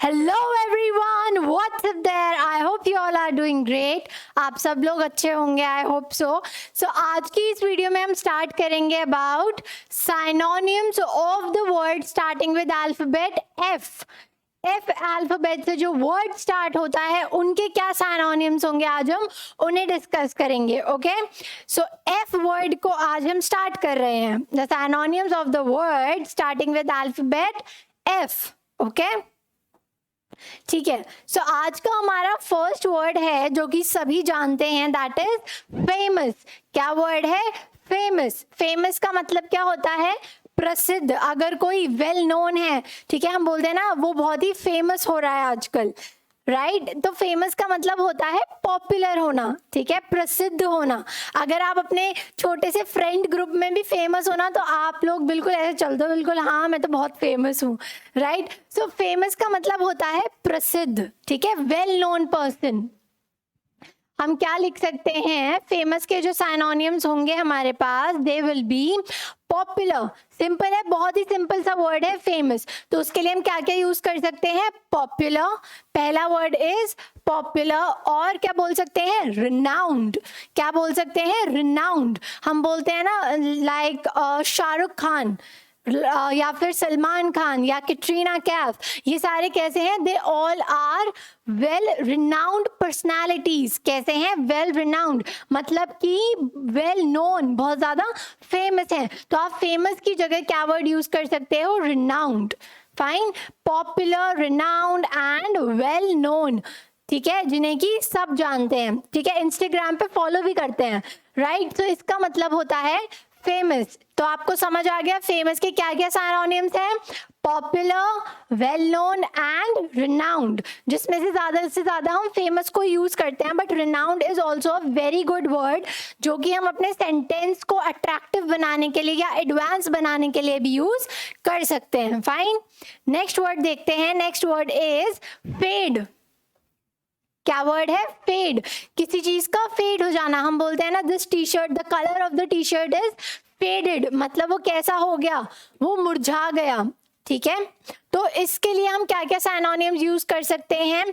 Hello everyone, what's up there. I hope you all are doing great. आप सब लोग अच्छे होंगे, आई होप सो। आज की इस वीडियो में हम स्टार्ट करेंगे about synonyms of the word starting with alphabet F. F alphabet से जो वर्ड स्टार्ट होता है उनके क्या साइनोनिम्स होंगे, आज हम उन्हें डिस्कस करेंगे। ओके, सो एफ वर्ड को आज हम स्टार्ट कर रहे हैं। The synonyms of the word starting with alphabet F. Okay, ठीक है। सो आज का हमारा फर्स्ट वर्ड है जो कि सभी जानते हैं, दैट इज फेमस। क्या वर्ड है? फेमस। फेमस का मतलब क्या होता है? प्रसिद्ध। अगर कोई वेल नोन है, ठीक है, हम बोलते हैं ना वो बहुत ही फेमस हो रहा है आजकल, राइट? तो फेमस का मतलब होता है पॉपुलर होना, ठीक है, प्रसिद्ध होना। अगर आप अपने छोटे से फ्रेंड ग्रुप में भी फेमस हो ना, तो आप लोग बिल्कुल ऐसे चल दो, बिल्कुल हाँ मैं तो बहुत फेमस हूँ, राइट? सो फेमस का मतलब होता है प्रसिद्ध, ठीक है, वेल नोन पर्सन। हम क्या लिख सकते हैं? फेमस के जो साइनोनिम्स होंगे हमारे पास, they will be popular. Simple है, बहुत ही सिंपल सा वर्ड है फेमस। तो उसके लिए हम क्या क्या यूज कर सकते हैं? पॉपुलर, पहला वर्ड इज पॉपुलर। और क्या बोल सकते हैं? रिनाउंड। क्या बोल सकते हैं? रिनाउंड। हम बोलते हैं ना लाइक शाहरुख खान या फिर सलमान खान या कैटरीना कैफ, ये सारे कैसे हैं? They all are well renowned personalities. कैसे हैं? वेल रिनाउंड, मतलब कि वेल नोन, बहुत ज्यादा फेमस है। तो आप फेमस की जगह क्या वर्ड यूज कर सकते हो? Renowned. Fine, popular, renowned and well known, ठीक है, जिन्हें कि सब जानते हैं, ठीक है, इंस्टाग्राम पे फॉलो भी करते हैं, राइट? तो इसका मतलब होता है फेमस। तो आपको समझ आ गया फेमस के क्या क्या साइनोनिम्स हैं? Popular, well known and renowned. जिसमें से ज्यादा हम फेमस को यूज करते हैं, but renowned is also a very good word जो कि हम अपने सेंटेंस को अट्रैक्टिव बनाने के लिए या एडवांस बनाने के लिए भी यूज कर सकते हैं। फाइन, नेक्स्ट वर्ड देखते हैं। Next word is fed. क्या वर्ड है? फेड। किसी चीज का फेड हो जाना। हम बोलते हैं ना this T shirt, the colour of the T shirt is faded, मतलब वो कैसा हो गया? वो मुरझा गया, ठीक है। तो इसके लिए हम क्या क्या साइनोनिम्स यूज कर सकते हैं?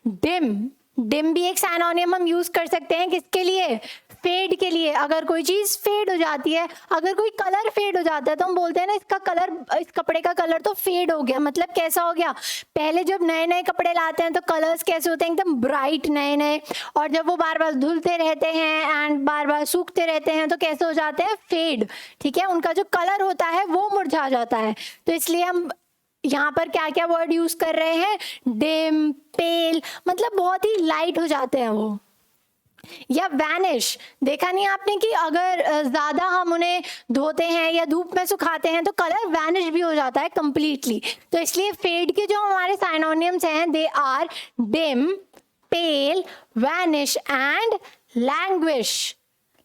डिम। डिम भी एक साइनोनिम हम यूज कर सकते हैं। किसके लिए? फेड के लिए। अगर कोई चीज फेड हो जाती है, अगर कोई कलर फेड हो जाता है, तो हम बोलते हैं ना इसका कलर, इस कपड़े का कलर तो फेड हो गया, मतलब कैसा हो गया? पहले जब नए नए कपड़े लाते हैं तो कलर्स कैसे होते हैं? एकदम ब्राइट नए नए, और जब वो बार बार धुलते रहते हैं एंड बार बार सूखते रहते हैं तो कैसे हो जाते हैं? फेड, ठीक है, उनका जो कलर होता है वो मुरझा जाता है। तो इसलिए हम यहाँ पर क्या क्या वर्ड यूज कर रहे हैं? डिम, पेल, मतलब बहुत ही लाइट हो जाते हैं वो। या वैनिश, देखा नहीं आपने कि अगर ज्यादा हम उन्हें धोते हैं या धूप में सुखाते हैं तो कलर वैनिश भी हो जाता है कंप्लीटली। तो इसलिए फेड के जो हमारे साइनोनिम्स हैं, they are dim, pale, vanish and languish.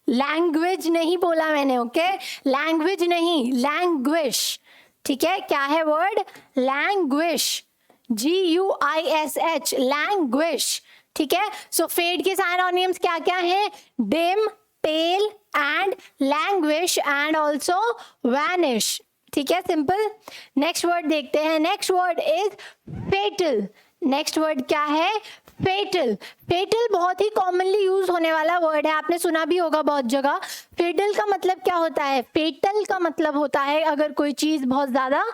Language नहीं बोला मैंने, ओके, लैंग्वेज नहीं, लैंग्विश, ठीक है। क्या है वर्ड? लैंग्विश, GUISH, लैंग्विश, ठीक है। सो फेड के साइनोनिम्स क्या क्या हैं? Dim, pale and languish and also vanish, ठीक है, सिंपल। नेक्स्ट वर्ड देखते हैं। Next word is fatal. Next word क्या है? फेटल। फेटल बहुत ही कॉमनली यूज होने वाला वर्ड है, आपने सुना भी होगा बहुत जगह। फेटल का मतलब क्या होता है? फेटल का मतलब होता है अगर कोई चीज बहुत ज्यादा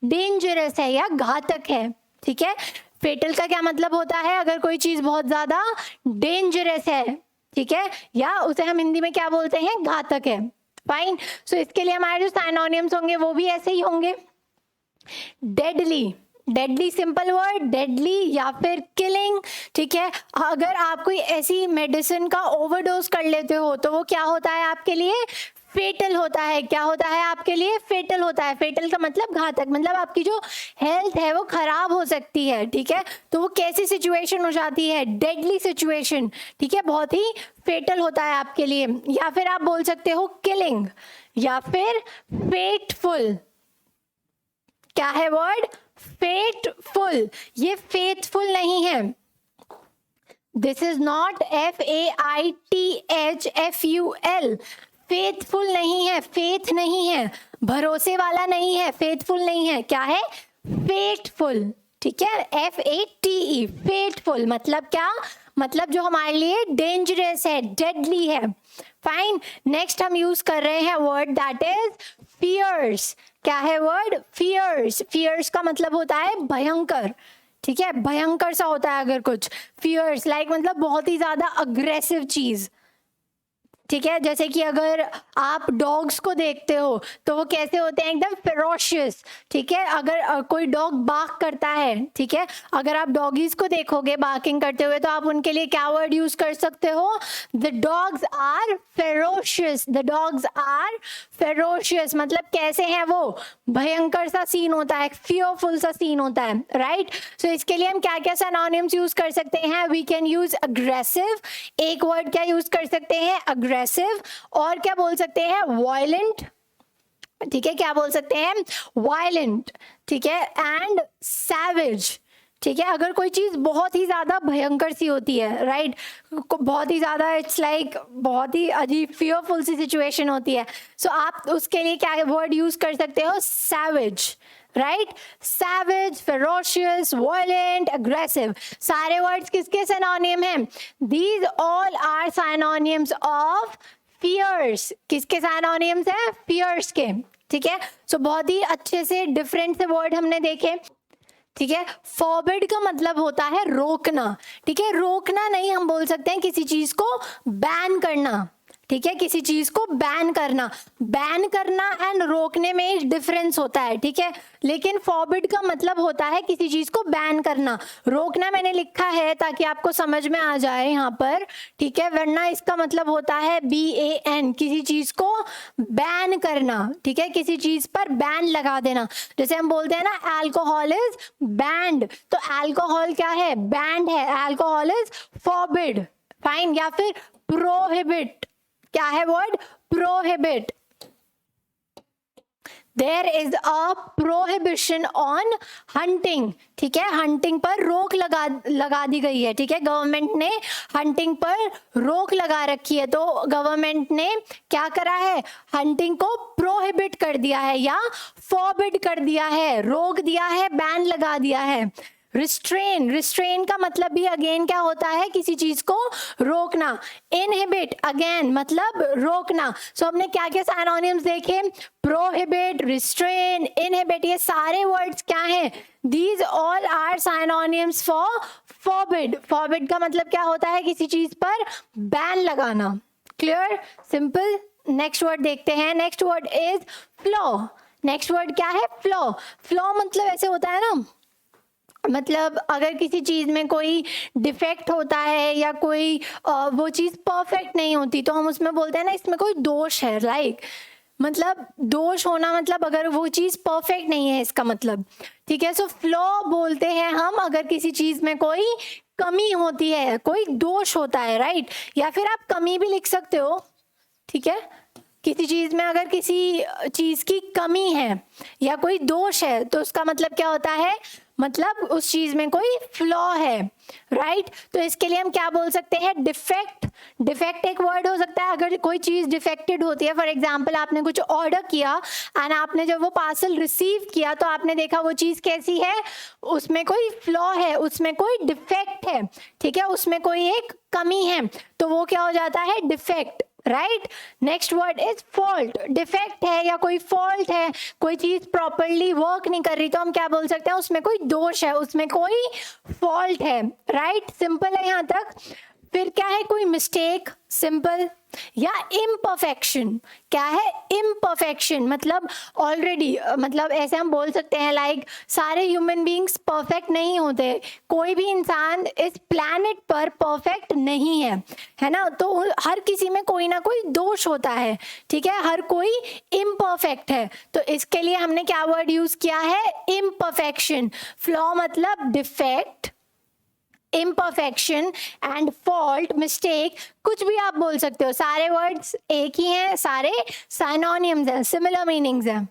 डेंजरस है या घातक है, ठीक है। फेटल का क्या मतलब होता है? अगर कोई चीज बहुत ज्यादा डेंजरस है, ठीक है, या उसे हम हिंदी में क्या बोलते हैं? घातक है। फाइन, सो इसके लिए हमारे जो साइनोनिम्स होंगे वो भी ऐसे ही होंगे। Deadly. Deadly simple word, deadly या फिर किलिंग, ठीक है। अगर आप कोई ऐसी मेडिसिन का ओवरडोज कर लेते हो तो वो क्या होता है आपके लिए? फेटल होता है। क्या होता है आपके लिए? फेटल होता है। फेटल का मतलब घातक, मतलब आपकी जो हेल्थ है वो खराब हो सकती है, ठीक है। तो वो कैसी सिचुएशन हो जाती है? डेडली सिचुएशन, ठीक है, बहुत ही फेटल होता है आपके लिए। या फिर आप बोल सकते हो किलिंग या फिर फेटफुल। क्या है वर्ड? फेटफुल। ये फेथफुल नहीं है, this is not FAITHFUL। Faithful नहीं है, फेथ नहीं है, भरोसे वाला नहीं है, फेथफुल नहीं है। क्या है? फेटफुल, ठीक है, FATE, फेटफुल मतलब क्या, मतलब जो हमारे लिए डेंजरस है, डेडली है। फाइन, नेक्स्ट हम यूज कर रहे हैं वर्ड दैट इज फियर्स। क्या है वर्ड? फियर्स। फियर्स का मतलब होता है भयंकर, ठीक है, भयंकर सा होता है अगर कुछ। फियर्स लाइक मतलब बहुत ही ज्यादा अग्रेसिव चीज, ठीक है। जैसे कि अगर आप डॉग्स को देखते हो तो वो कैसे होते हैं, एकदम फेरोशियस, ठीक है। अगर कोई डॉग बार्क करता है, ठीक है, अगर आप डॉगीज को देखोगे बार्किंग करते हुए तो आप उनके लिए क्या वर्ड यूज कर सकते हो? The dogs are ferocious, the dogs are ferocious मतलब कैसे हैं वो, भयंकर सा सीन होता है, फियरफुल सा सीन होता है, राइट। सो इसके लिए हम क्या क्या सिनोनिम्स यूज कर सकते हैं? वी कैन यूज अग्रेसिव, एक वर्ड क्या यूज कर सकते हैं? अग्रेसिव। और क्या बोल सकते हैं? वायलेंट, ठीक है, क्या बोल सकते हैं? वायलेंट, ठीक है, एंड सैवेज, ठीक है। अगर कोई चीज बहुत ही ज्यादा भयंकर सी होती है, राइट, बहुत ही ज्यादा इट्स लाइक बहुत ही अजीब फियरफुल सी सिचुएशन होती है, सो आप उसके लिए क्या वर्ड यूज कर सकते हो? Savage, right. Savage, ferocious, violent, aggressive, सारे वर्ड्स किसके सिनोनिम हैं? These all are synonyms of fierce. किसके सिनोनिम्स हैं? फियर्स के, ठीक है। सो बहुत ही अच्छे से डिफरेंट से वर्ड हमने देखे, ठीक है। फॉरबिड का मतलब होता है रोकना, ठीक है, रोकना नहीं, हम बोल सकते हैं किसी चीज को बैन करना, ठीक है, किसी चीज को बैन करना। बैन करना एंड रोकने में एक डिफरेंस होता है, ठीक है, लेकिन फॉरबिड का मतलब होता है किसी चीज को बैन करना। रोकना मैंने लिखा है ताकि आपको समझ में आ जाए यहाँ पर, ठीक है, वरना इसका मतलब होता है BAN, किसी चीज को बैन करना, ठीक है, किसी चीज पर बैन लगा देना। जैसे हम बोलते हैं ना अल्कोहल इज बैंड, तो अल्कोहल क्या है? बैंड है, अल्कोहल इज फॉरबिड, फाइन। या फिर प्रोहिबिट, क्या है word? Prohibit. There is a prohibition on hunting, ठीक है, हंटिंग पर रोक लगा दी गई है, ठीक है, गवर्नमेंट ने हंटिंग पर रोक लगा रखी है। तो गवर्नमेंट ने क्या करा है? हंटिंग को प्रोहिबिट कर दिया है या फॉरबिड कर दिया है, रोक दिया है, बैन लगा दिया है। रिस्ट्रेन, रिस्ट्रेन का मतलब भी अगेन क्या होता है? किसी चीज को रोकना। इनहिबिट अगेन मतलब रोकना। सो हमने क्या क्या सिनोनिम्स देखे? प्रोहिबिट, रिस्ट्रेन, इनहिबिट, ये सारे वर्ड्स क्या हैं? These all are synonyms for forbid. Forbid का मतलब क्या होता है? किसी चीज पर बैन लगाना। Clear, simple. नेक्स्ट वर्ड देखते हैं। Next word is flaw. Next word क्या है? फ्लॉ। फ्लॉ मतलब ऐसे होता है ना, मतलब अगर किसी चीज में कोई डिफेक्ट होता है या कोई वो चीज परफेक्ट नहीं होती तो हम उसमें बोलते हैं ना इसमें कोई दोष है, लाइक मतलब दोष होना मतलब अगर वो चीज परफेक्ट नहीं है इसका मतलब, ठीक है। सो फ्लॉ बोलते हैं हम अगर किसी चीज में कोई कमी होती है, कोई दोष होता है, राइट, या फिर आप कमी भी लिख सकते हो, ठीक है। किसी चीज में अगर किसी चीज की कमी है या कोई दोष है तो उसका मतलब क्या होता है? मतलब उस चीज में कोई फ्लॉ है, राइट। तो इसके लिए हम क्या बोल सकते हैं? डिफेक्ट। डिफेक्ट एक वर्ड हो सकता है अगर कोई चीज डिफेक्टेड होती है। फॉर एग्जांपल आपने कुछ ऑर्डर किया एंड आपने जब वो पार्सल रिसीव किया तो आपने देखा वो चीज कैसी है? उसमें कोई फ्लॉ है, उसमें कोई डिफेक्ट है, ठीक है, उसमें कोई एक कमी है, तो वो क्या हो जाता है? Defect, right. Next word is fault. Defect है या कोई फॉल्ट है, कोई चीज प्रॉपरली वर्क नहीं कर रही तो हम क्या बोल सकते हैं? उसमें कोई दोष है, उसमें कोई फॉल्ट है, राइट। सिंपल है यहाँ तक। फिर क्या है? कोई मिस्टेक, सिंपल। या इम्परफेक्शन। क्या है? इम्परफेक्शन मतलब ऑलरेडी, मतलब ऐसे हम बोल सकते हैं लाइक सारे ह्यूमन बीइंग्स परफेक्ट नहीं होते, कोई भी इंसान इस प्लैनेट पर परफेक्ट नहीं है ना, तो हर किसी में कोई ना कोई दोष होता है, ठीक है, हर कोई इम्परफेक्ट है। तो इसके लिए हमने क्या वर्ड यूज किया है? इम्परफेक्शन। फ्लॉ मतलब defect, imperfection and fault, mistake, कुछ भी आप बोल सकते हो, सारे वर्ड्स एक ही हैं, सारे सिनोनिम्स हैं, सिमिलर मीनिंग्स हैं।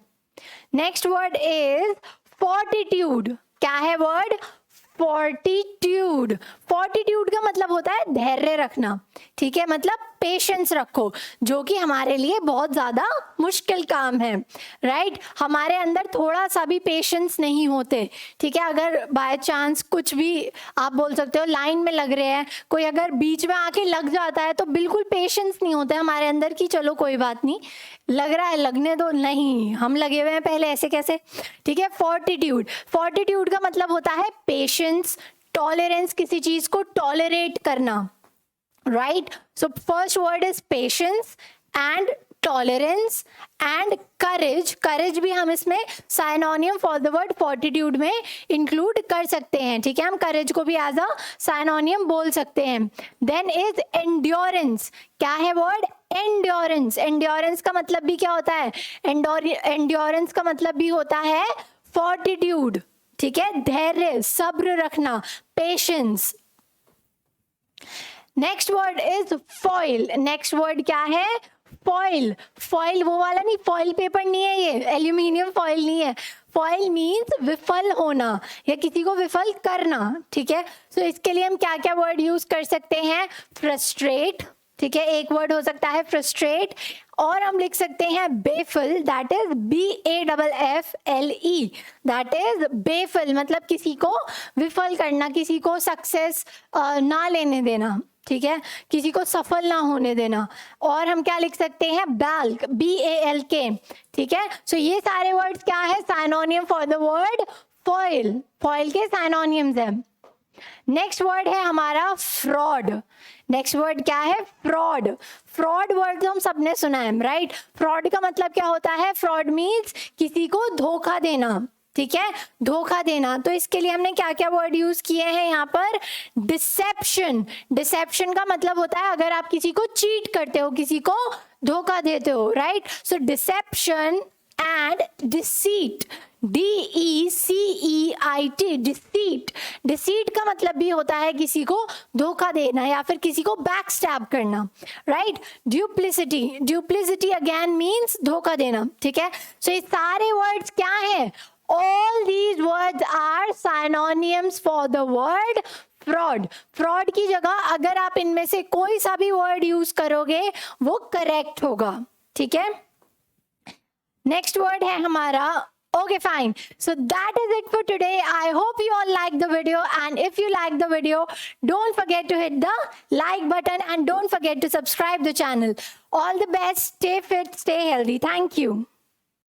Next word is fortitude. क्या है वर्ड? फोर्टिट्यूड। फोर्टिट्यूड का मतलब होता है धैर्य रखना, ठीक है, मतलब पेशेंस रखो, जो कि हमारे लिए बहुत ज़्यादा मुश्किल काम है, राइट। हमारे अंदर थोड़ा सा भी पेशेंस नहीं होते, ठीक है। अगर बाय चांस कुछ भी आप बोल सकते हो, लाइन में लग रहे हैं, कोई अगर बीच में आके लग जाता है तो बिल्कुल पेशेंस नहीं होता है हमारे अंदर कि चलो कोई बात नहीं, लग रहा है लगने दो, नहीं हम लगे हुए हैं पहले, ऐसे कैसे, ठीक है। फोर्टिट्यूड, फोर्टिट्यूड का मतलब होता है पेशेंस, टॉलरेंस, किसी चीज को टॉलरेट करना, right. So first word is patience and tolerance and courage. Courage भी हम इसमें synonym for the word fortitude में इंक्लूड कर सकते हैं, ठीक है। हम करेज को भी एज अ साइनोनियम बोल सकते हैं। Then is endurance. क्या है वर्ड? एंड्योरेंस। एंड्योरेंस का मतलब भी क्या होता है? एंड्योरेंस का मतलब भी होता है फोर्टिट्यूड, ठीक है, धैर्य, सब्र रखना, patience. Next word is foil. Next word क्या है? फॉइल। फॉइल वो वाला नहीं, फॉइल पेपर नहीं है, ये एल्यूमिनियम फॉइल नहीं है। फॉइल मीन्स विफल होना या किसी को विफल करना, ठीक है। सो इसके लिए हम क्या क्या वर्ड यूज कर सकते हैं? फ्रस्ट्रेट, ठीक है, एक वर्ड हो सकता है फ्रस्ट्रेट। और हम लिख सकते हैं baffle, that is BAFFLE, that is baffle, मतलब किसी को विफल करना, किसी को सक्सेस ना लेने देना, ठीक है, किसी को सफल ना होने देना। और हम क्या लिख सकते हैं? बाल्क, BALK, ठीक है। सो ये सारे वर्ड्स क्या है? Synonym for the word foil. Foil के साइनोनियम्स है। नेक्स्ट वर्ड है हमारा फ्रॉड। नेक्स्ट वर्ड क्या है? फ्रॉड। फ्रॉड वर्ड तो हम सबने सुना है, राइट। फ्रॉड का मतलब क्या होता है? फ्रॉड मीन्स किसी को धोखा देना, ठीक है, धोखा देना। तो इसके लिए हमने क्या क्या वर्ड यूज किए हैं यहाँ पर? डिसेप्शन। डिसेप्शन का मतलब होता है अगर आप किसी को चीट करते हो, किसी को धोखा देते हो, right. So dissipation and deceit, DECEIT, deceit. Deceit का मतलब भी होता है किसी को धोखा देना या फिर किसी को बैक स्टैब करना, राइट। ड्यूप्लिसिटी, ड्यूप्लिसिटी अगेन मीन्स धोखा देना, ठीक है। सो ये सारे वर्ड्स क्या है? All these words are synonyms for the word fraud. fraud की जगह अगर आप इनमें से कोई सा भी वर्ड यूज करोगे वो करेक्ट होगा, ठीक है। नेक्स्ट वर्ड है हमारा okay, fine. So that is it for today. I hope you all like the video, and if you like the video, don't forget to hit the like button and don't forget to subscribe the channel. All the best. Stay fit, stay healthy. Thank you.